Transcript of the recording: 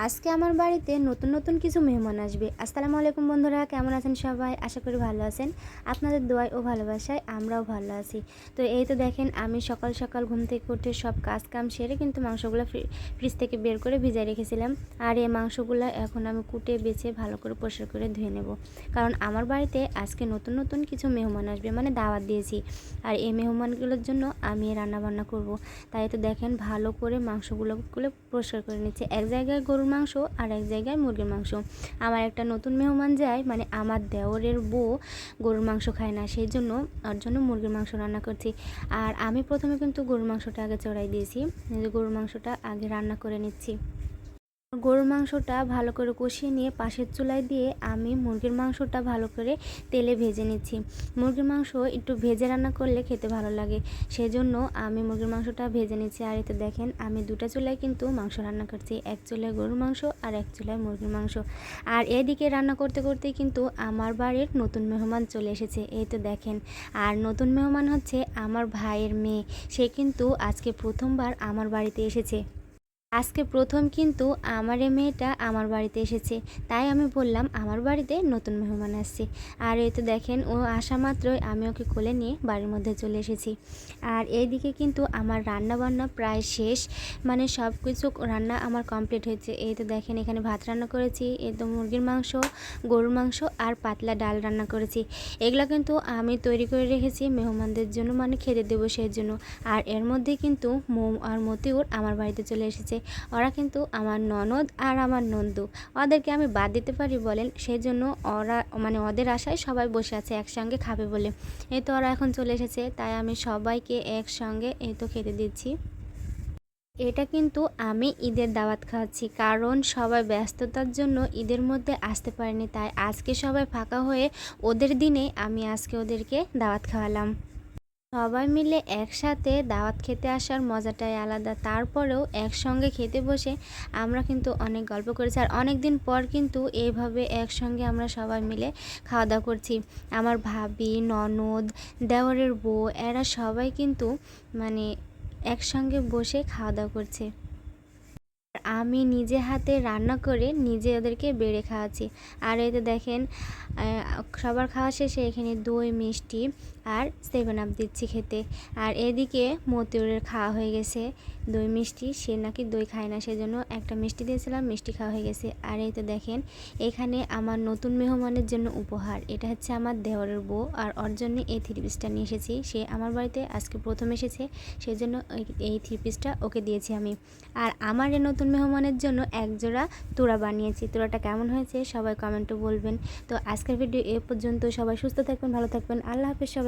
আজকে আমার বাড়িতে নতুন নতুন কিছু মেহমান আসবে। আসসালামু আলাইকুম বন্ধুরা, কেমন আছেন সবাই? আশা করি ভালো আছেন। আপনাদের দোয়ায় ও ভালোবাসায় আমরাও ভালো আছি। তো এই তো দেখেন, আমি সকাল সকাল ঘুম থেকে উঠে সব কাজ কাম সেরে কিন্তু মাংসগুলো ফ্রিজ থেকে বের করে ভিজাই রেখেছিলাম। আর এই মাংসগুলো এখন আমি কুটে বেছে ভালো করে পরিষ্কার করে ধুয়ে নেব, কারণ আমার বাড়িতে আজকে নতুন নতুন কিছু মেহমান আসবে, মানে দাওয়াত দিয়েছি। আর এই মেহমানগুলোর জন্য আমি রান্না বান্না করব। তাই তো দেখেন, ভালো করে মাংসগুলো পরিষ্কার করে নিচ্ছে। এক জায়গায় গরুর মাংস আর এক জায়গায় মুরগির মাংস। আমার একটা নতুন মেহমান যায়, মানে আমার দেওরের বউ গরুর মাংস খায় না, সেই জন্য ওর জন্য মুরগির মাংস রান্না করছি। আর আমি প্রথমে কিন্তু গরুর মাংসটা আগে চড়াই দিয়েছি, গরুর মাংসটা আগে রান্না করে নিচ্ছি। গরুর মাংসটা ভালো করে কষিয়ে নিয়ে পাশের চুলায় দিয়ে আমি মুরগির মাংসটা ভালো করে তেলে ভেজে নিচ্ছি। মুরগির মাংস একটু ভেজে রান্না করলে খেতে ভালো লাগে, সেজন্য আমি মুরগির মাংসটা ভেজে নিচ্ছি। আর এতে দেখেন, আমি দুটো চুলায় কিন্তু মাংস রান্না করছি, এক চুলায় গরুর মাংস আর এক চুলায় মুরগির মাংস। আর এদিকে রান্না করতে করতেই কিন্তু আমার বাড়ির নতুন মেহমান চলে এসেছে। এই তো দেখেন, আর নতুন মেহমান হচ্ছে আমার ভাইয়ের মেয়ে। সে কিন্তু আজকে প্রথমবার আমার বাড়িতে এসেছে। আজকে প্রথম কিন্তু আমার এই মেয়েটা আমার বাড়িতে এসেছে, তাই আমি বললাম আমার বাড়িতে নতুন মেহমান আসছে। আর এই তো দেখেন, ও আসা মাত্রই আমি ওকে কোলে নিয়ে বাড়ির মধ্যে চলে এসেছি। আর এইদিকে কিন্তু আমার রান্না বান্না প্রায় শেষ, মানে সব কিছু রান্না আমার কমপ্লিট হয়েছে। এই তো দেখেন, এখানে ভাত রান্না করেছি, এই তো মুরগির মাংস, গরুর মাংস আর পাতলা ডাল রান্না করেছি। এগুলো কিন্তু আমি তৈরি করে রেখেছি মেহমানদের জন্য, মানে খেতে দেবো সেই জন্য। আর এর মধ্যে কিন্তু মোম আর মতিউর আমার বাড়িতে চলে এসেছে। ওরা কিন্তু আমার ননদ আর আমার নন্দু, ওদেরকে আমি বাদ দিতে পারি বলেন? সেই জন্য ওরা, মানে ওদের আশায় সবাই বসে আছে একসঙ্গে খাবে বলে। এই তো ওরা এখন চলে এসেছে, তাই আমি সবাইকে একসঙ্গে এই তো খেতে দিচ্ছি। এটা কিন্তু আমি ঈদের দাওয়াত খাওয়াচ্ছি, কারণ সবাই ব্যস্ততার জন্য ঈদের মধ্যে আসতে পারেনি, তাই আজকে সবাই ফাঁকা হয়ে ওদের দিনে আমি আজকে ওদেরকে দাওয়াত খাওয়ালাম। সবাই মিলে একসাথে দাওয়াত খেতে আসার মজাটাই আলাদা। তারপরেও একসঙ্গে খেতে বসে আমরা কিন্তু অনেক গল্প করেছি, আর অনেক দিন পর কিন্তু এইভাবে একসঙ্গে আমরা সবাই মিলে খাওয়া দাওয়া করছি। আমার ভাবি, ননদ, দেওরের বউ, এরা সবাই কিন্তু মানে একসঙ্গে বসে খাওয়া দাওয়া করছে। আমি নিজে হাতে রান্না করে নিজে ওদেরকে বেড়ে খাওয়াচ্ছি। আর এই তো দেখেন, সবার খাওয়া শেষে এখানে দই, মিষ্টি আর 7 আপ দিচ্ছি খেতে। আর এদিকে মতিউরের খাওয়া হয়ে গেছে দই মিষ্টি, সে নাকি দই খায় না, সেজন্য একটা মিষ্টি দিয়েছিলাম, মিষ্টি খাওয়া হয়ে গেছে। আর এই তো দেখেন, এখানে আমার নতুন মেহমানের জন্য উপহার, এটা হচ্ছে আমার দেওরের বউ, আর ওর জন্য এই 3 পিসটা নিয়ে এসেছি। সে আমার বাড়িতে আজকে প্রথম এসেছে, সেই জন্য এই 3 পিসটা ওকে দিয়েছি আমি। আর আমার এই নতুন মেহমানের জন্য একজোড়া তুড়া বানিয়েছি। তুড়াটা কেমন হয়েছে সবাই কমেন্টে বলবেন। তো আজকের ভিডিও এ পর্যন্ত। সবাই সুস্থ থাকবেন, ভালো থাকবেন, আল্লাহ হাফেজ সবাই।